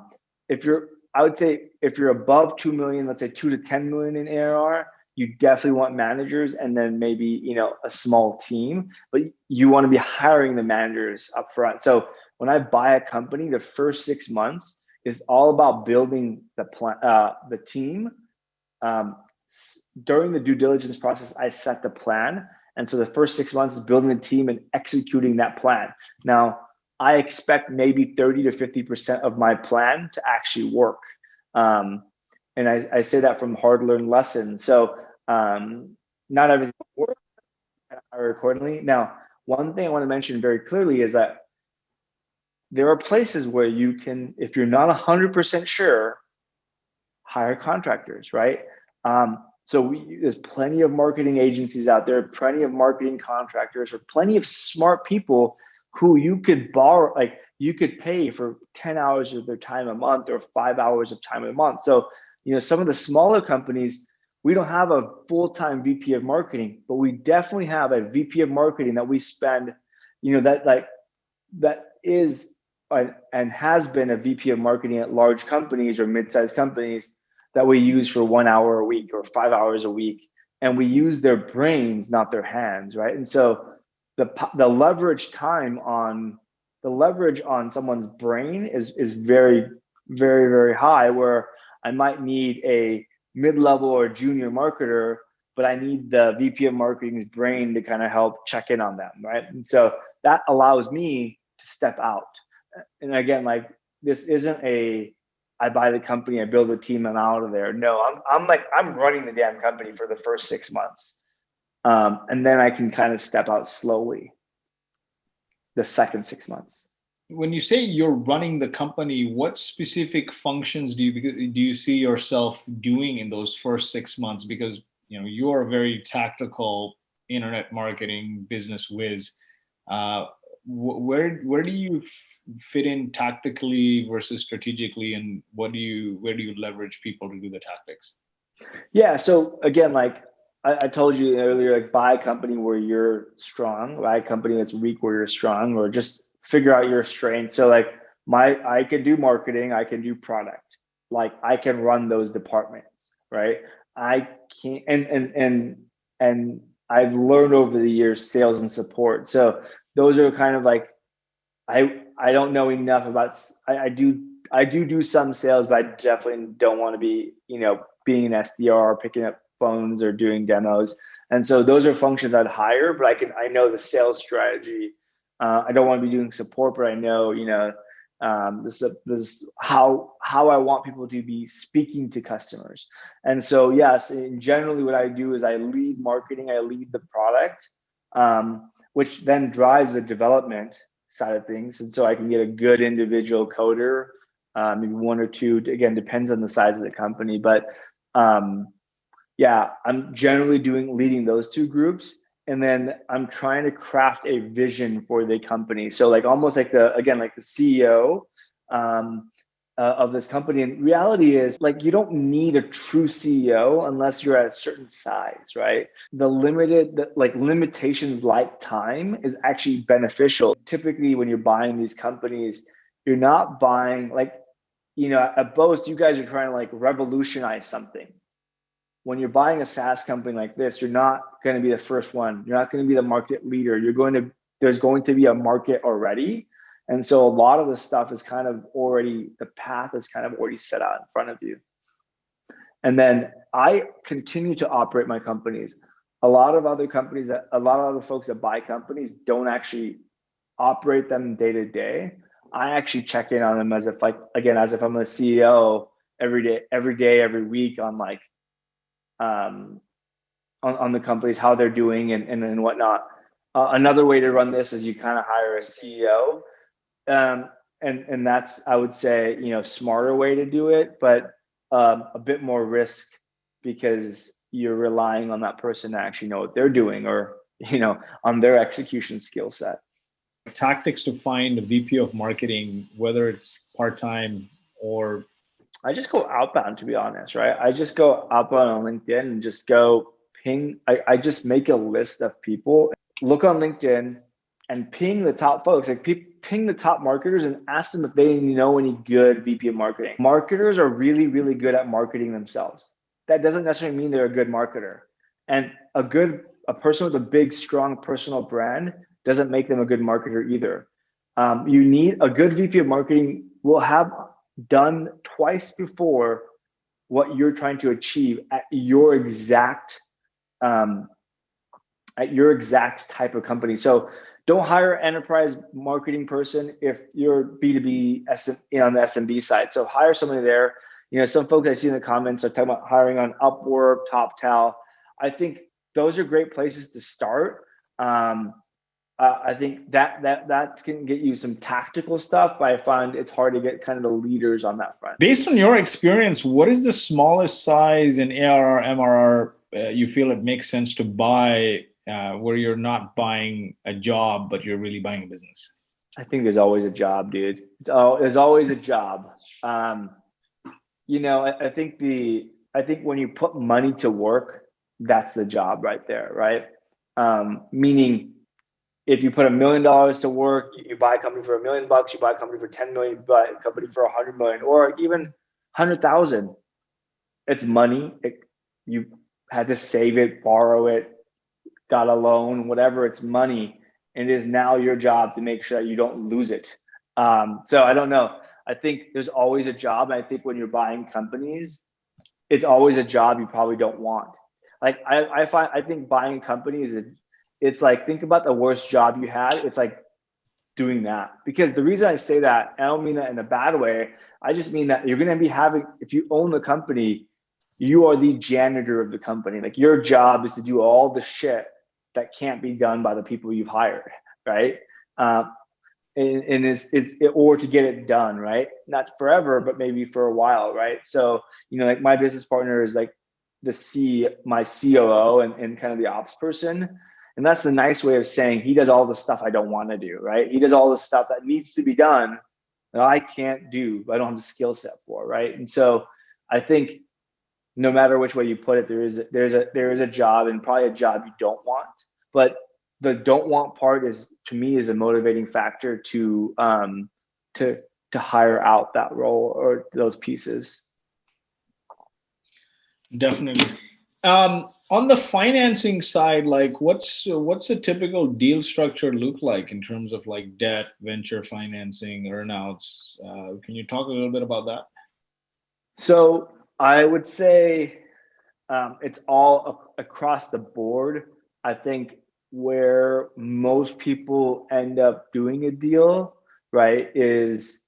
would say if you're above 2 million, let's say 2 to 10 million in ARR, you definitely want managers, and then maybe, you know, a small team, but you want to be hiring the managers up front. So when I buy a company, the first 6 months is all about building the team. During the due diligence process, I set the plan. And so the first 6 months is building the team and executing that plan. Now, I expect maybe 30 to 50% of my plan to actually work. And I say that from hard-learned lessons. So not everything works accordingly. Now, one thing I want to mention very clearly is that there are places where you can, if you're not 100% sure, hire contractors, right? So there's plenty of marketing agencies out there, plenty of marketing contractors, or plenty of smart people who you could borrow, like you could pay for 10 hours of their time a month or 5 hours of time a month. So, you know, some of the smaller companies, we don't have a full-time VP of marketing, but we definitely have a VP of marketing that we spend, you know, that is and has been a VP of marketing at large companies or mid-sized companies that we use for 1 hour a week or 5 hours a week. And we use their brains, not their hands, right? And so the leverage on someone's brain is very, very, very high, where I might need a mid-level or junior marketer, but I need the VP of marketing's brain to kind of help check in on them, right? And so that allows me to step out. And again, like, this isn't I buy the company, I build a team, I'm out of there. No, I'm running the damn company for the first 6 months. And then I can kind of step out slowly the second 6 months. When you say you're running the company, what specific functions do you see yourself doing in those first 6 months? Because, you know, you are a very tactical internet marketing business whiz. Where do you fit in tactically versus strategically, and where do you leverage people to do the tactics? Yeah, so again, like I told you earlier, like, buy a company where you're strong, buy a company that's weak where you're strong, or just figure out your strength. So like I can do marketing, I can do product, like I can run those departments, right? I can't, and I've learned over the years sales and support. So those are kind of like, I don't know enough about, I do some sales, but I definitely don't want to be, you know, being an SDR, picking up phones or doing demos. And so those are functions I'd hire, but I know the sales strategy. I don't want to be doing support, but I know, you know, this is how I want people to be speaking to customers. And so, yes, and generally what I do is I lead marketing, I lead the product, which then drives the development side of things. And so I can get a good individual coder, maybe 1 or 2, again, depends on the size of the company. But yeah, I'm generally leading those 2 groups. And then I'm trying to craft a vision for the company. So like almost like the CEO of this company. And reality is, like, you don't need a true CEO unless you're at a certain size, right? The limitations like time is actually beneficial. Typically when you're buying these companies, you're not buying, like, you know, at Boast, you guys are trying to like revolutionize something. When you're buying a SaaS company like this, you're not going to be the first one. You're not going to be the market leader. There's going to be a market already. And so a lot of the stuff is kind of already, the path is kind of already set out in front of you. And then I continue to operate my companies. A lot of other folks that buy companies don't actually operate them day to day. I actually check in on them as if like, again, as if I'm a CEO every day, every week on like, on the companies, how they're doing and whatnot. Another way to run this is you kind of hire a CEO. And that's, I would say, you know, smarter way to do it, but a bit more risk because you're relying on that person to actually know what they're doing, or, you know, on their execution skill set. Tactics to find a VP of marketing, whether it's part-time or... I just go outbound, to be honest, right? I just go outbound on LinkedIn and just go ping. I just make a list of people, look on LinkedIn and ping the top folks, like ping the top marketers and ask them if they know any good VP of marketing. Marketers are really, really good at marketing themselves. That doesn't necessarily mean they're a good marketer. And a person with a big, strong personal brand doesn't make them a good marketer either. You need a good VP of marketing will have done twice before what you're trying to achieve at your exact type of company. So don't hire an enterprise marketing person if you're B2B on the SMB side. So hire somebody there. You know, some folks I see in the comments are talking about hiring on Upwork, TopTal. I think those are great places to start. I think that can get you some tactical stuff, but I find it's hard to get kind of the leaders on that front. Based on your experience, what is the smallest size in ARR, MRR you feel it makes sense to buy where you're not buying a job, but you're really buying a business? I think there's always a job, dude. There's always a job. You know, I think when you put money to work, that's the job right there, right? Meaning, if you put $1 million to work, you buy a company for $1 million, you buy a company for 10 million, you buy a company for 100 million, or even 100,000. It's money. You had to save it, borrow it, got a loan, whatever. It's money, and it is now your job to make sure that you don't lose it. So I don't know. I think there's always a job. And I think when you're buying companies, it's always a job you probably don't want. Like I think buying companies, it's like, think about the worst job you had. It's like doing that. Because the reason I say that, I don't mean that in a bad way. I just mean that you're going to be having, if you own the company, you are the janitor of the company. Like, your job is to do all the shit that can't be done by the people you've hired, right? And or to get it done, right? Not forever, but maybe for a while, right? So, you know, like my business partner is like my COO and kind of the ops person. And that's the nice way of saying he does all the stuff I don't want to do, right? He does all the stuff that needs to be done that I can't do, I don't have the skill set for, right? And so I think no matter which way you put it, there is a job, and probably a job you don't want. But the don't want part is, to me, is a motivating factor to hire out that role or those pieces. Definitely. On the financing side, like what's a typical deal structure look like in terms of like debt, venture financing, earnouts? Can you talk a little bit about that? So I would say it's all across the board. I think where most people end up doing a deal, right, is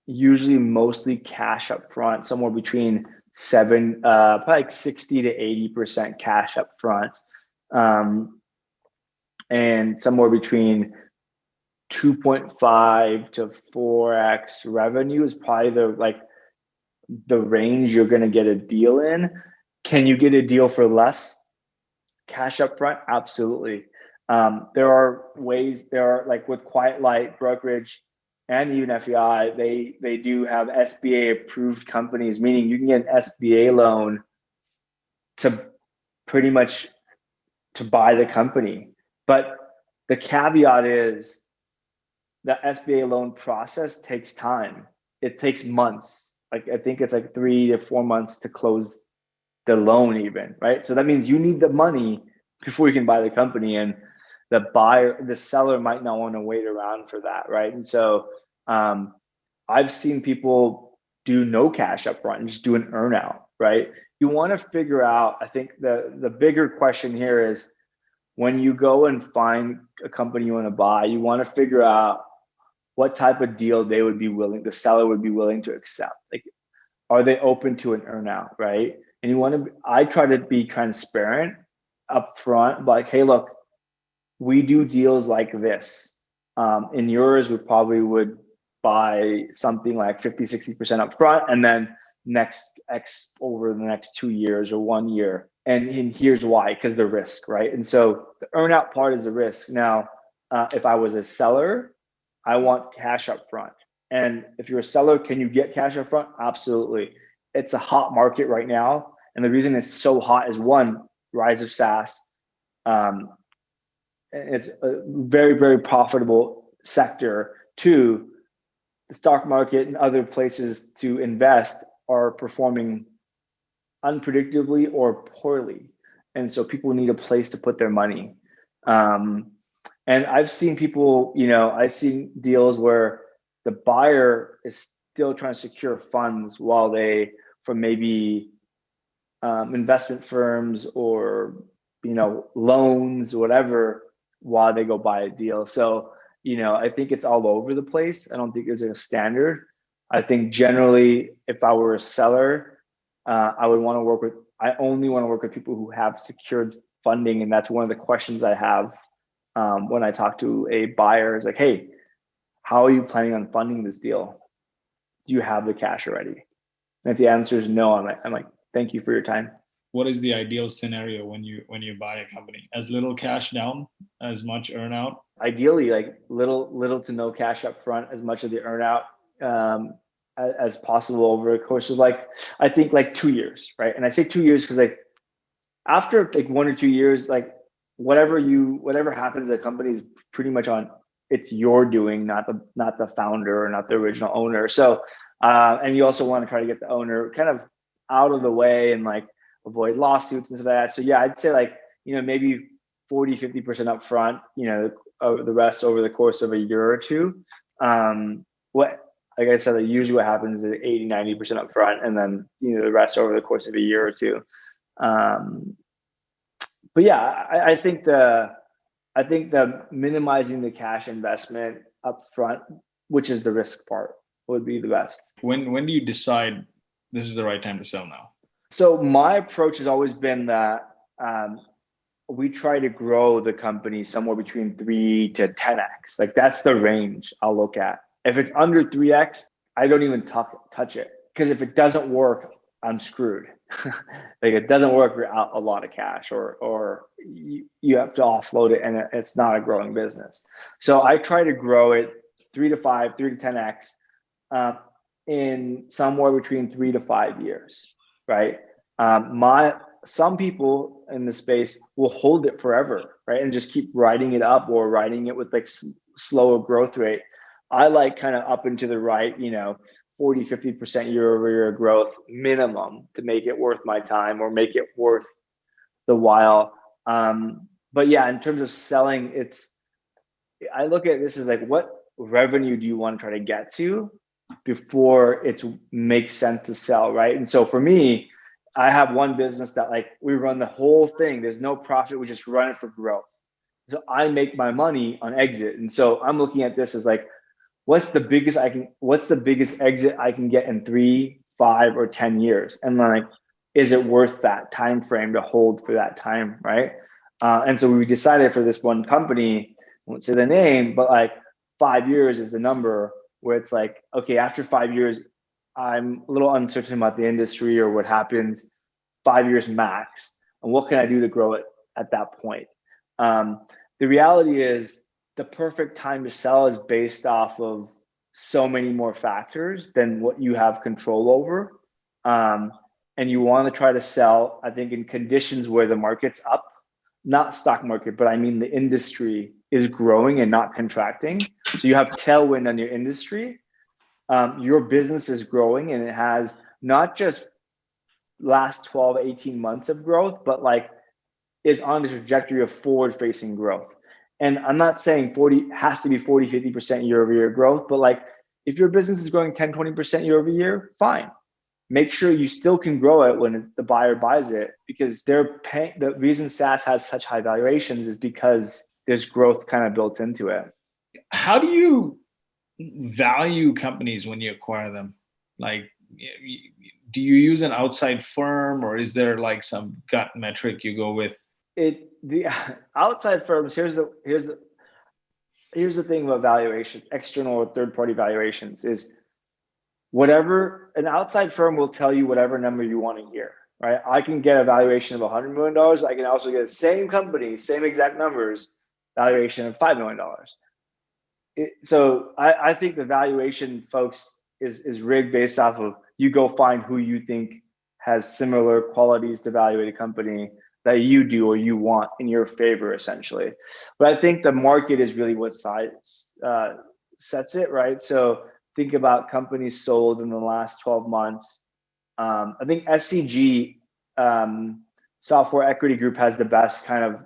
usually mostly cash up front, somewhere between probably like 60 to 80% cash up front, and somewhere between 2.5 to 4x revenue is probably the range you're going to get a deal in. Can you get a deal for less cash up front? Absolutely. There are ways. There are, like with Quiet Light, Brokerage, and even FEI, they do have SBA approved companies, meaning you can get an SBA loan to pretty much to buy the company. But the caveat is the SBA loan process takes time. It takes months. Like, I think it's like 3 to 4 months to close the loan even, right? So that means you need the money before you can buy the company, and the seller might not want to wait around for that, right? And so I've seen people do no cash up front and just do an earnout, right? You want to figure out, I think the bigger question here is, when you go and find a company you want to buy, you want to figure out what type of deal the seller would be willing to accept. Like, are they open to an earnout, right? And I try to be transparent up front, like, hey, look, we do deals like this. In yours, we probably would buy something like 50-60% up front, and then next X over the next 2 years or 1 year. And here's why, because the risk, right? And so the earnout part is the risk. Now, if I was a seller, I want cash up front. And if you're a seller, can you get cash up front? Absolutely. It's a hot market right now. And the reason it's so hot is, one, rise of SaaS. It's a very, very profitable sector. Two, the stock market and other places to invest are performing unpredictably or poorly. And so people need a place to put their money. And I've seen people, I've seen deals where the buyer is still trying to secure funds while from maybe investment firms or, loans, whatever, while they go buy a deal. So, I think it's all over the place. I don't think there's a standard. I think generally, if I were a seller, I only want to work with people who have secured funding. And that's one of the questions I have when I talk to a buyer, is like, hey, how are you planning on funding this deal? Do you have the cash already? And if the answer is no, I'm like, thank you for your time. What is the ideal scenario when you buy a company? As little cash down, as much earnout? Ideally, like little to no cash up front, as much of the earnout as possible over a course of I think 2 years, right? And I say 2 years because after 1 or 2 years, whatever happens, the company is pretty much it's your doing, not the founder or not the original owner. So and you also want to try to get the owner kind of out of the way and avoid lawsuits and stuff like that. So yeah, I'd say maybe 40-50% up front, the rest over the course of a year or two. Like I said, usually what happens is 80-90% up front, and then the rest over the course of a year or two. But yeah, I think the minimizing the cash investment up front, which is the risk part, would be the best. When do you decide this is the right time to sell now? So my approach has always been that we try to grow the company somewhere between 3 to 10x. That's the range I'll look at. If it's under 3x, I don't even touch it, because if it doesn't work, I'm screwed. It doesn't work, you're out a lot of cash, or you have to offload it, and it's not a growing business. So I try to grow it 3 to 10x in somewhere between 3 to 5 years, right? Some people in the space will hold it forever, right? And just keep riding it up, or riding it with slower growth rate. I kind of up and to the right, 40-50% year-over-year growth minimum to make it worth my time, or make it worth the while. But yeah, in terms of selling, I look at this as what revenue do you want to try to get to before it makes sense to sell, right? And so for me, I have one business that we run the whole thing. There's no profit. We just run it for growth. So I make my money on exit. And so I'm looking at this as what's the biggest exit I can get in 3, 5, or 10 years? And is it worth that time frame to hold for that time, right? And so we decided for this one company, I won't say the name, but 5 years is the number, where it's okay, after 5 years, I'm a little uncertain about the industry or what happens. 5 years max, and what can I do to grow it at that point? The reality is, the perfect time to sell is based off of so many more factors than what you have control over. And you want to try to sell, I think, in conditions where the market's up, not stock market, but I mean the industry is growing and not contracting. So you have tailwind on your industry. Your business is growing, and it has not just last 12, 18 months of growth, but is on the trajectory of forward-facing growth. And I'm not saying has to be 40-50% year-over-year growth, but if your business is growing 10-20% year-over-year, fine. Make sure you still can grow it when the buyer buys it, because they're paying. The reason SaaS has such high valuations is because there's growth kind of built into it. How do you value companies when you acquire them? Like, do you use an outside firm, or is there like some gut metric you go with? The outside firms, here's the thing about valuation, external or third-party valuations, is whatever an outside firm will tell you, whatever number you want to hear, right? I can get a valuation of $100 million. I can also get the same company, same exact numbers, valuation of $5 million. So I think the valuation, folks, is rigged based off of, you go find who you think has similar qualities to evaluate a company that you do or you want in your favor, essentially. But I think the market is really what sets it, right? So think about companies sold in the last 12 months. I think SCG, Software Equity Group, has the best kind of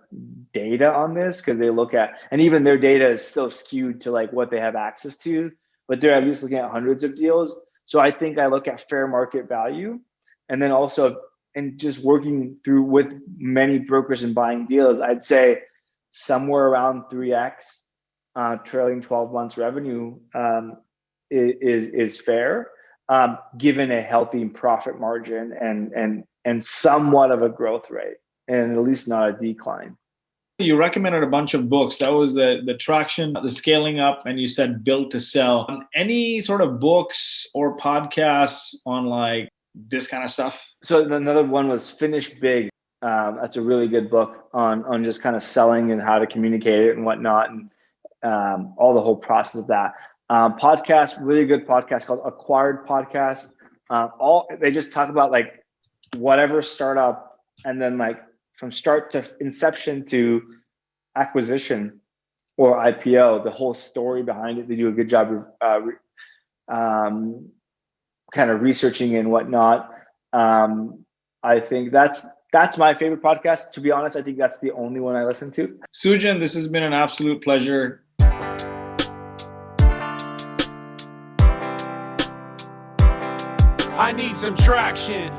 data on this, because they look at, and even their data is still skewed to like what they have access to, but they're at least looking at hundreds of deals. So I think I look at fair market value, and then also, and just working through with many brokers and buying deals, I'd say somewhere around 3x trailing 12 months revenue is fair, given a healthy profit margin and somewhat of a growth rate, and at least not a decline. You recommended a bunch of books. That was the traction, the scaling up, and you said build to sell. Any sort of books or podcasts on like this kind of stuff? So another one was Finish Big. That's a really good book on just kind of selling and how to communicate it and whatnot, and all the whole process of that. Podcast, really good podcast called Acquired Podcast. They just talk about like whatever startup, and then like from start to inception to acquisition or IPO, the whole story behind it. They do a good job of kind of researching and whatnot. I think that's my favorite podcast. To be honest, I think that's the only one I listen to. Sujan, this has been an absolute pleasure. I need some traction.